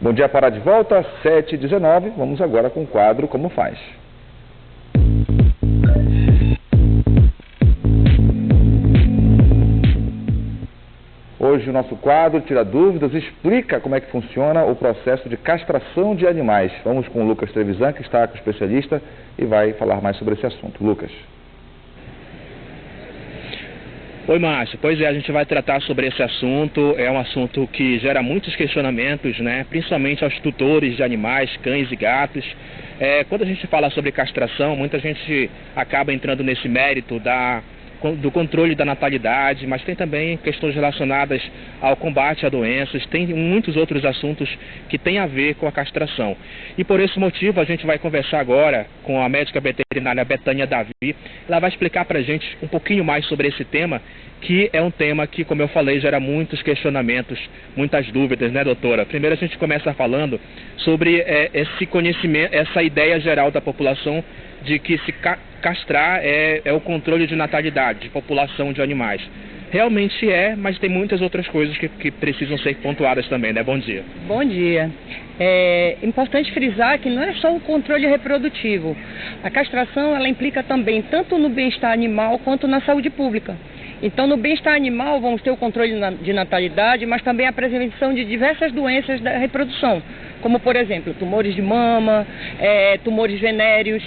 Bom dia, para de volta, 7h19. Vamos agora com o quadro Como Faz. Hoje o nosso quadro tira dúvidas e explica como é que funciona o processo de castração de animais. Vamos com o Lucas Trevisan, que está com o especialista e vai falar mais sobre esse assunto. Lucas. Oi, Márcio. Pois é, a gente vai tratar sobre esse assunto. É um assunto que gera muitos questionamentos, né? Principalmente aos tutores de animais, cães e gatos. Quando a gente fala sobre castração, muita gente acaba entrando nesse mérito do controle da natalidade, mas tem também questões relacionadas ao combate a doenças, tem muitos outros assuntos que têm a ver com a castração. E por esse motivo a gente vai conversar agora com a médica veterinária Betânia Davi. Ela vai explicar para a gente um pouquinho mais sobre esse tema, que é um tema que, como eu falei, gera muitos questionamentos, muitas dúvidas, né, doutora? Primeiro a gente começa falando sobre esse conhecimento, essa ideia geral da população de que se castrar é o controle de natalidade, de população de animais. Realmente mas tem muitas outras coisas que precisam ser pontuadas também, né? Bom dia. Bom dia. É importante frisar que não é só o controle reprodutivo. A castração, ela implica também tanto no bem-estar animal quanto na saúde pública. Então, no bem-estar animal, vamos ter o controle de natalidade, mas também a prevenção de diversas doenças da reprodução, como, por exemplo, tumores de mama, tumores venéreos,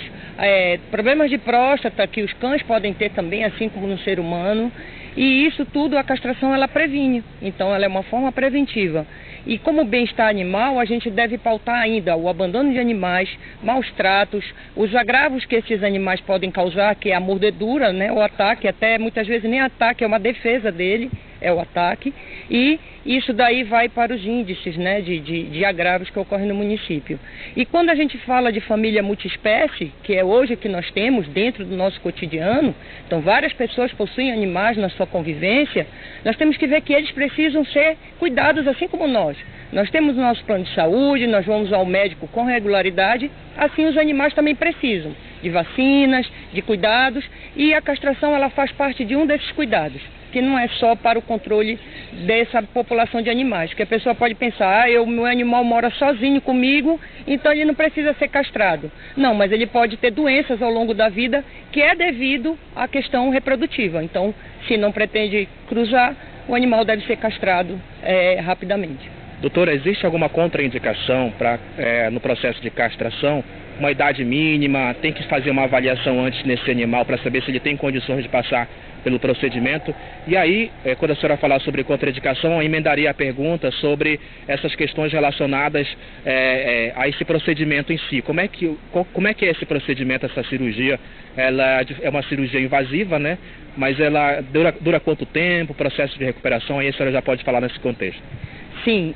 problemas de próstata que os cães podem ter também, assim como no ser humano. E isso tudo, a castração, ela previne. Então, ela é uma forma preventiva. E como bem-estar animal, a gente deve pautar ainda o abandono de animais, maus tratos, os agravos que esses animais podem causar, que é a mordedura, né, o ataque, até muitas vezes nem ataque, é uma defesa dele, é o ataque. E isso daí vai para os índices, né, de agravos que ocorrem no município. E quando a gente fala de família multiespécie, que é hoje que nós temos dentro do nosso cotidiano, então várias pessoas possuem animais na sua convivência, nós temos que ver que eles precisam ser cuidados assim como nós. Nós temos o nosso plano de saúde, nós vamos ao médico com regularidade, assim os animais também precisam de vacinas, de cuidados, e a castração ela faz parte de um desses cuidados, que não é só para o controle dessa população de animais, porque a pessoa pode pensar, meu animal mora sozinho comigo, então ele não precisa ser castrado. Não, mas ele pode ter doenças ao longo da vida que é devido à questão reprodutiva. Então, se não pretende cruzar, o animal deve ser castrado rapidamente. Doutora, existe alguma contraindicação no processo de castração? Uma idade mínima, tem que fazer uma avaliação antes nesse animal para saber se ele tem condições de passar pelo procedimento. E aí, quando a senhora falar sobre contraindicação, eu emendaria a pergunta sobre essas questões relacionadas a esse procedimento em si. Como é que é esse procedimento, essa cirurgia? Ela é uma cirurgia invasiva, né? Mas ela dura quanto tempo, processo de recuperação? Aí a senhora já pode falar nesse contexto. Sim,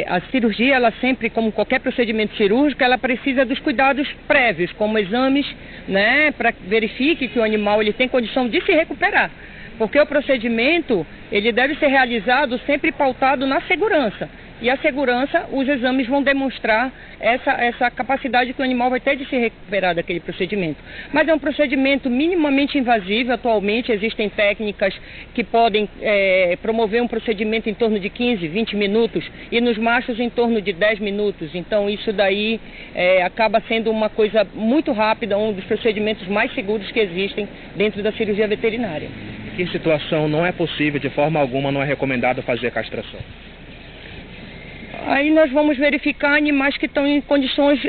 a cirurgia, ela sempre, como qualquer procedimento cirúrgico, ela precisa dos cuidados prévios, como exames, né, para verifique que o animal ele tem condição de se recuperar. Porque o procedimento, ele deve ser realizado sempre pautado na segurança. E a segurança, os exames vão demonstrar essa capacidade que o animal vai ter de se recuperar daquele procedimento. Mas é um procedimento minimamente invasivo. Atualmente existem técnicas que podem promover um procedimento em torno de 15, 20 minutos e nos machos em torno de 10 minutos. Então isso daí acaba sendo uma coisa muito rápida, um dos procedimentos mais seguros que existem dentro da cirurgia veterinária. Em que situação não é possível, de forma alguma, não é recomendado fazer a castração? Aí nós vamos verificar animais que estão em condições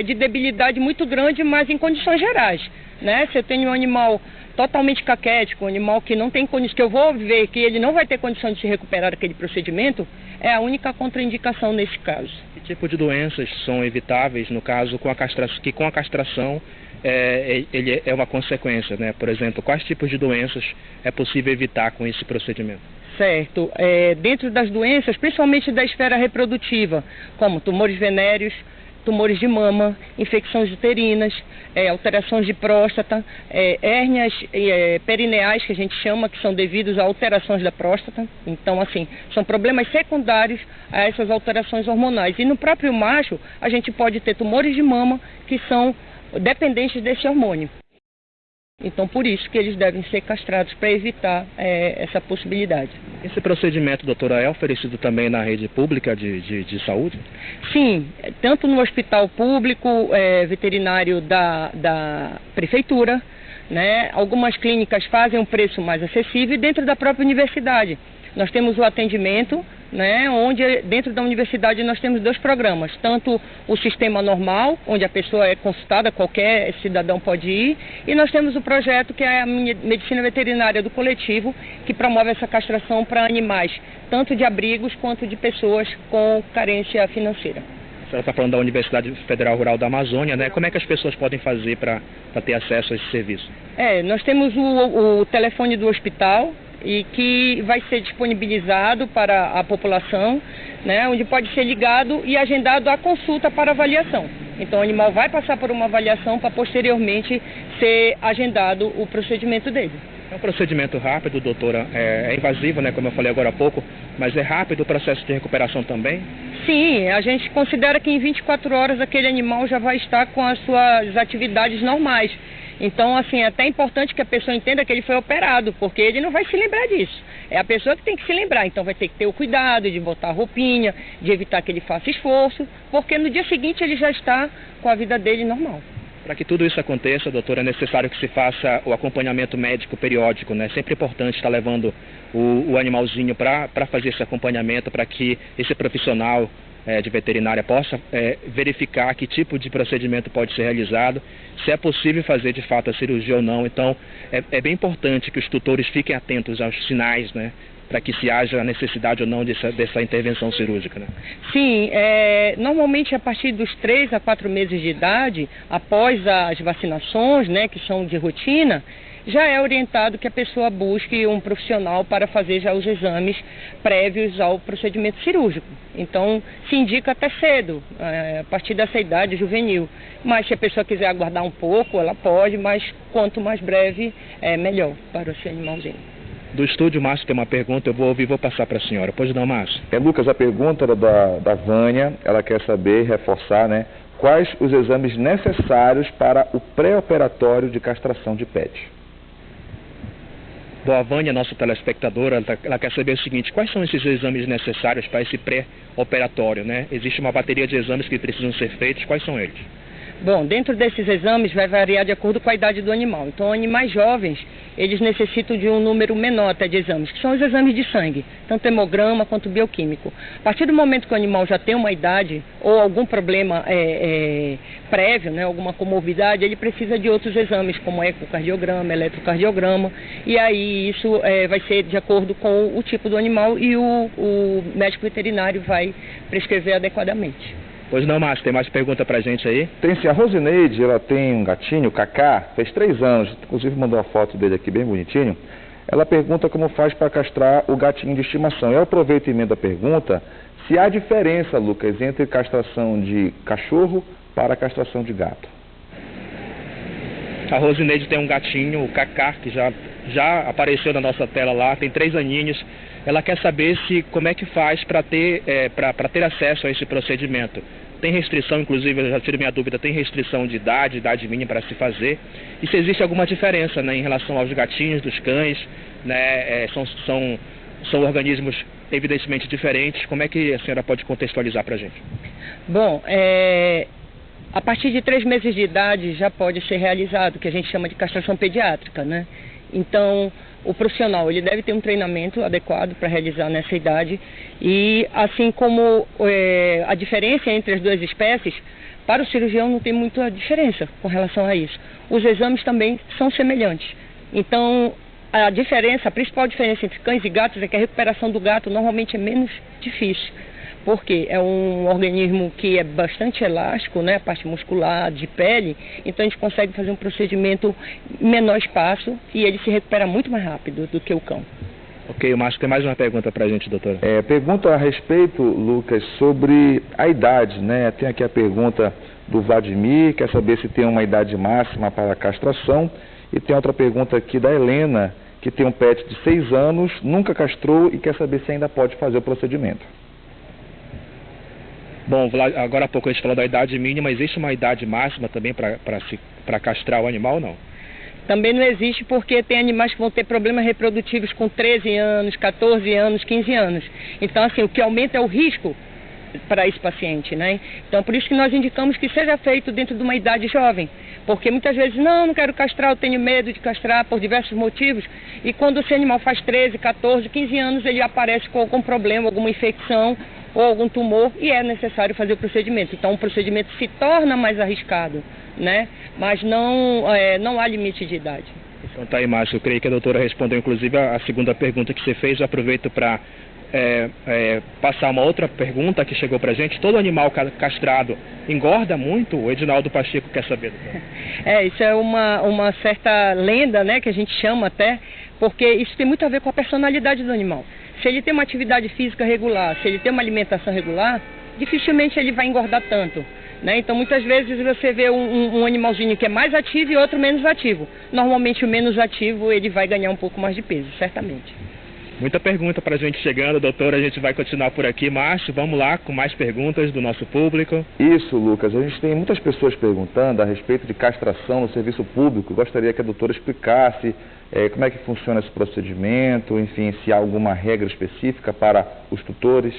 de debilidade muito grande, mas em condições gerais, né? Se eu tenho um animal totalmente caquético, um animal que não tem condições, que eu vou ver que ele não vai ter condição de se recuperar daquele procedimento, é a única contraindicação nesse caso. Que tipo de doenças são evitáveis, no caso, com a castração, ele é uma consequência, né? Por exemplo, quais tipos de doenças é possível evitar com esse procedimento? Certo. Dentro das doenças, principalmente da esfera reprodutiva, como tumores venéreos, tumores de mama, infecções uterinas, alterações de próstata, hérnias perineais, que a gente chama, que são devidos a alterações da próstata. Então, assim, são problemas secundários a essas alterações hormonais. E no próprio macho, a gente pode ter tumores de mama que são dependentes desse hormônio. Então, por isso que eles devem ser castrados, para evitar essa possibilidade. Esse procedimento, doutora, é oferecido também na rede pública de saúde? Sim, tanto no hospital público, veterinário da prefeitura, né? Algumas clínicas fazem um preço mais acessível e dentro da própria universidade. Nós temos o atendimento, né, onde dentro da universidade nós temos 2 programas, tanto o sistema normal, onde a pessoa é consultada, qualquer cidadão pode ir, e nós temos o projeto que é a medicina veterinária do coletivo, que promove essa castração para animais, tanto de abrigos quanto de pessoas com carência financeira. A senhora está falando da Universidade Federal Rural da Amazônia, né? Como é que as pessoas podem fazer para ter acesso a esse serviço? Nós temos o telefone do hospital, e que vai ser disponibilizado para a população, né, onde pode ser ligado e agendado a consulta para avaliação. Então o animal vai passar por uma avaliação para posteriormente ser agendado o procedimento dele. É um procedimento rápido, doutora, é invasivo, né, como eu falei agora há pouco, mas é rápido o processo de recuperação também? Sim, a gente considera que em 24 horas aquele animal já vai estar com as suas atividades normais. Então, assim, é até importante que a pessoa entenda que ele foi operado, porque ele não vai se lembrar disso. É a pessoa que tem que se lembrar, então vai ter que ter o cuidado de botar a roupinha, de evitar que ele faça esforço, porque no dia seguinte ele já está com a vida dele normal. Para que tudo isso aconteça, doutora, é necessário que se faça o acompanhamento médico periódico, né? É sempre importante estar levando o animalzinho para fazer esse acompanhamento, para que esse profissional de veterinária possa verificar que tipo de procedimento pode ser realizado, se é possível fazer de fato a cirurgia ou não. Então é bem importante que os tutores fiquem atentos aos sinais, né, para que se haja necessidade ou não dessa intervenção cirúrgica, né? Sim, normalmente a partir dos 3 a 4 meses de idade, após as vacinações, né, que são de rotina, já é orientado que a pessoa busque um profissional para fazer já os exames prévios ao procedimento cirúrgico. Então, se indica até cedo, a partir dessa idade juvenil. Mas se a pessoa quiser aguardar um pouco, ela pode, mas quanto mais breve, melhor para esse animalzinho. Do estúdio, Márcio tem uma pergunta, eu vou ouvir e vou passar para a senhora. Pode não, Márcio? Lucas, a pergunta era da Vânia, ela quer saber, reforçar, né, quais os exames necessários para o pré-operatório de castração de pet. Bom, a Vânia, nossa telespectadora, ela quer saber o seguinte: quais são esses exames necessários para esse pré-operatório, né? Existe uma bateria de exames que precisam ser feitos, quais são eles? Bom, dentro desses exames vai variar de acordo com a idade do animal. Então, animais jovens, eles necessitam de um número menor até de exames, que são os exames de sangue, tanto hemograma quanto bioquímico. A partir do momento que o animal já tem uma idade ou algum problema prévio, né, alguma comorbidade, ele precisa de outros exames, como ecocardiograma, eletrocardiograma, e aí isso vai ser de acordo com o tipo do animal e o médico veterinário vai prescrever adequadamente. Pois não, Márcio, tem mais pergunta pra gente aí? Tem sim, a Rosineide, ela tem um gatinho, o Cacá, fez 3 anos, inclusive mandou a foto dele aqui bem bonitinho. Ela pergunta como faz para castrar o gatinho de estimação. Eu aproveito e emendo a pergunta se há diferença, Lucas, entre castração de cachorro para castração de gato. A Rosineide tem um gatinho, o Cacá, que já apareceu na nossa tela lá, tem 3 aninhos. Ela quer saber como é que faz para ter acesso a esse procedimento. Tem restrição, inclusive, eu já tirei minha dúvida, tem restrição de idade mínima para se fazer? E se existe alguma diferença, né, em relação aos gatinhos, dos cães, né, são organismos evidentemente diferentes. Como é que a senhora pode contextualizar para a gente? Bom, a partir de 3 meses de idade já pode ser realizado, o que a gente chama de castração pediátrica, né? Então, o profissional ele deve ter um treinamento adequado para realizar nessa idade e assim como a diferença entre as 2 espécies, para o cirurgião não tem muita diferença com relação a isso. Os exames também são semelhantes. Então, a principal diferença entre cães e gatos é que a recuperação do gato normalmente é menos difícil. Porque é um organismo que é bastante elástico, né, a parte muscular, de pele, então a gente consegue fazer um procedimento em menor espaço e ele se recupera muito mais rápido do que o cão. Ok, o Márcio tem mais uma pergunta para a gente, doutora. Pergunta a respeito, Lucas, sobre a idade, né? Tem aqui a pergunta do Vladimir, quer saber se tem uma idade máxima para a castração, e tem outra pergunta aqui da Helena, que tem um pet de 6 anos, nunca castrou e quer saber se ainda pode fazer o procedimento. Bom, agora há pouco a gente falou da idade mínima, existe uma idade máxima também para castrar o animal ou não? Também não existe porque tem animais que vão ter problemas reprodutivos com 13 anos, 14 anos, 15 anos. Então, assim, o que aumenta é o risco para esse paciente, né? Então, por isso que nós indicamos que seja feito dentro de uma idade jovem. Porque muitas vezes, não quero castrar, eu tenho medo de castrar por diversos motivos. E quando esse animal faz 13, 14, 15 anos, ele aparece com algum problema, alguma infecção ou algum tumor e é necessário fazer o procedimento. Então, o procedimento se torna mais arriscado, né? Mas não há limite de idade. Então tá aí, Márcio. Eu creio que a doutora respondeu, inclusive, a segunda pergunta que você fez. Eu aproveito para passar uma outra pergunta que chegou pra gente. Todo animal castrado engorda muito? O Edinaldo Pacheco quer saber, doutora. Isso é uma certa lenda, né, que a gente chama até, porque isso tem muito a ver com a personalidade do animal. Se ele tem uma atividade física regular, se ele tem uma alimentação regular, dificilmente ele vai engordar tanto, né? Então, muitas vezes você vê um animalzinho que é mais ativo e outro menos ativo. Normalmente, o menos ativo, ele vai ganhar um pouco mais de peso, certamente. Muita pergunta para a gente chegando, doutora. A gente vai continuar por aqui. Márcio, vamos lá com mais perguntas do nosso público. Isso, Lucas. A gente tem muitas pessoas perguntando a respeito de castração no serviço público. Gostaria que a doutora explicasse como é que funciona esse procedimento, enfim, se há alguma regra específica para os tutores.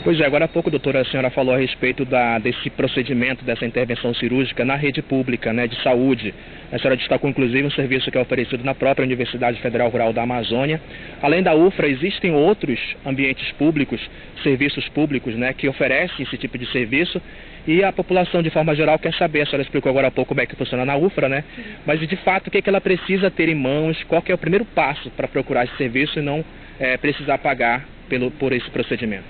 Pois é, agora há pouco, doutora, a senhora falou a respeito desse procedimento, dessa intervenção cirúrgica na rede pública, né, de saúde. A senhora destacou, inclusive, um serviço que é oferecido na própria Universidade Federal Rural da Amazônia. Além da UFRA, existem outros ambientes públicos, serviços públicos, né, que oferecem esse tipo de serviço. E a população, de forma geral, quer saber. A senhora explicou agora há pouco como é que funciona na UFRA, né? Mas, de fato, o que ela precisa ter em mãos, qual que é o primeiro passo para procurar esse serviço e não precisar pagar por esse procedimento?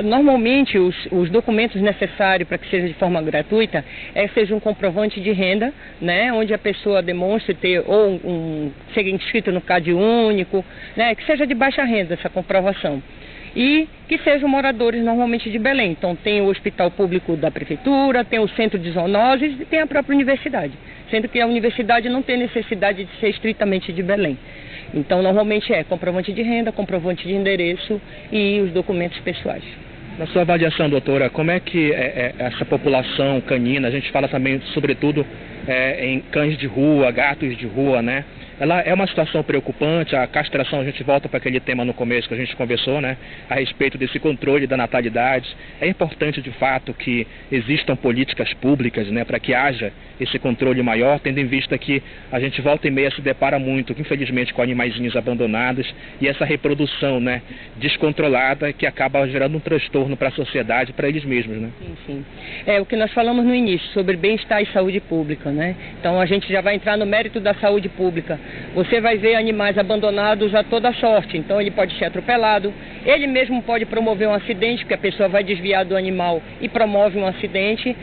Normalmente os documentos necessários para que seja de forma gratuita seja um comprovante de renda, né, onde a pessoa demonstre ter ou ser inscrito no CAD único, né, que seja de baixa renda essa comprovação. E que sejam moradores normalmente de Belém. Então tem o hospital público da prefeitura, tem o centro de zoonoses e tem a própria universidade, sendo que a universidade não tem necessidade de ser estritamente de Belém. Então, normalmente comprovante de renda, comprovante de endereço e os documentos pessoais. Na sua avaliação, doutora, como é que essa população canina, a gente fala também, sobretudo, em cães de rua, gatos de rua, né? Ela é uma situação preocupante. A castração, a gente volta para aquele tema no começo que a gente conversou, né, a respeito desse controle da natalidade. É importante, de fato, que existam políticas públicas, né, para que haja esse controle maior, tendo em vista que a gente volta e meia se depara muito, infelizmente, com animaizinhos abandonados e essa reprodução, né, descontrolada, que acaba gerando um transtorno para a sociedade, para eles mesmos, né? Sim. É o que nós falamos no início, sobre bem-estar e saúde pública, né? Então a gente já vai entrar no mérito da saúde pública. Você vai ver animais abandonados a toda sorte, então ele pode ser atropelado, ele mesmo pode promover um acidente, porque a pessoa vai desviar do animal e promove um acidente.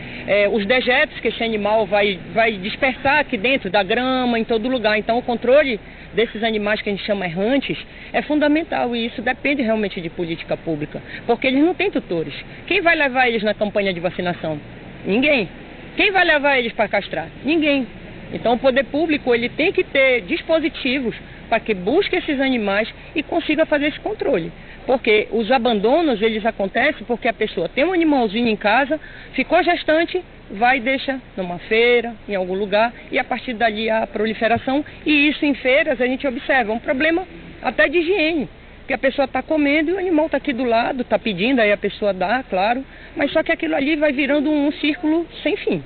Os dejetos que esse animal vai dispersar aqui dentro da grama, em todo lugar. Então o controle desses animais que a gente chama errantes é fundamental e isso depende realmente de política pública, porque eles não têm tutores. Quem vai levar eles na campanha de vacinação? Ninguém. Quem vai levar eles para castrar? Ninguém. Então o poder público ele tem que ter dispositivos para que busque esses animais e consiga fazer esse controle. Porque os abandonos eles acontecem porque a pessoa tem um animalzinho em casa, ficou gestante, vai e deixa numa feira, em algum lugar, e a partir dali a proliferação, e isso em feiras a gente observa um problema até de higiene, porque a pessoa está comendo e o animal está aqui do lado, está pedindo, aí a pessoa dá, claro, mas só que aquilo ali vai virando um círculo sem fim,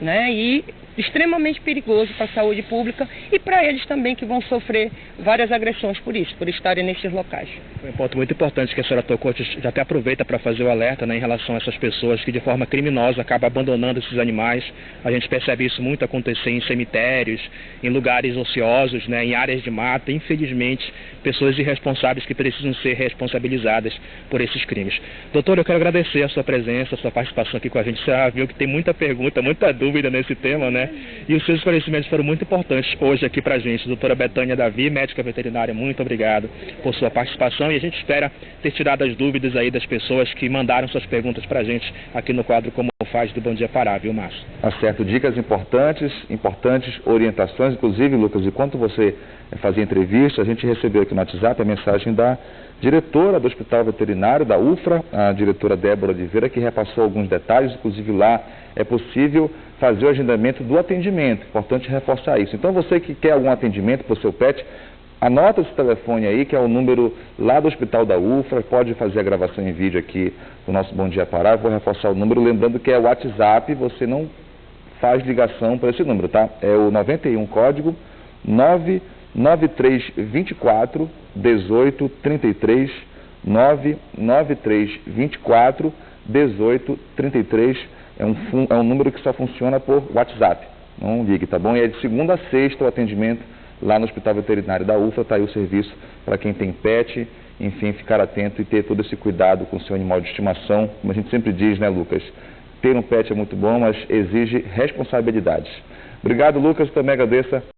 né? E extremamente perigoso para a saúde pública e para eles também que vão sofrer várias agressões por isso, por estarem nesses locais. Um ponto muito importante que a senhora tocou, já até aproveita para fazer o alerta, né, em relação a essas pessoas que de forma criminosa acabam abandonando esses animais. A gente percebe isso muito acontecer em cemitérios, em lugares ociosos, né, em áreas de mata. Infelizmente, pessoas irresponsáveis que precisam ser responsabilizadas por esses crimes. Doutor, eu quero agradecer a sua presença, a sua participação aqui com a gente. Você já viu que tem muita pergunta, muita dúvida nesse tema, né? E os seus esclarecimentos foram muito importantes hoje aqui pra gente. Doutora Betânia Davi, médica veterinária, muito obrigado por sua participação e a gente espera ter tirado as dúvidas aí das pessoas que mandaram suas perguntas pra gente aqui no quadro Como faz do Bom Dia Pará, viu, Márcio? Tá certo, dicas importantes orientações, inclusive, Lucas, enquanto você fazia entrevista, a gente recebeu aqui no WhatsApp a mensagem da diretora do Hospital Veterinário, da UFRA, a diretora Débora Oliveira, que repassou alguns detalhes, inclusive lá é possível fazer o agendamento do atendimento, importante reforçar isso. Então você que quer algum atendimento para o seu pet, anota esse telefone aí, que é o número lá do Hospital da UFRA, pode fazer a gravação em vídeo aqui do nosso Bom Dia Pará. Eu vou reforçar o número, lembrando que é o WhatsApp, você não faz ligação para esse número, tá? É o 91 código 99324 1833, 99324 1833, é um número que só funciona por WhatsApp, não ligue, tá bom? E é de segunda a sexta o atendimento lá no Hospital Veterinário da UFRA, está aí o serviço para quem tem pet, enfim, ficar atento e ter todo esse cuidado com o seu animal de estimação. Como a gente sempre diz, né, Lucas? Ter um pet é muito bom, mas exige responsabilidades. Obrigado, Lucas, também agradeço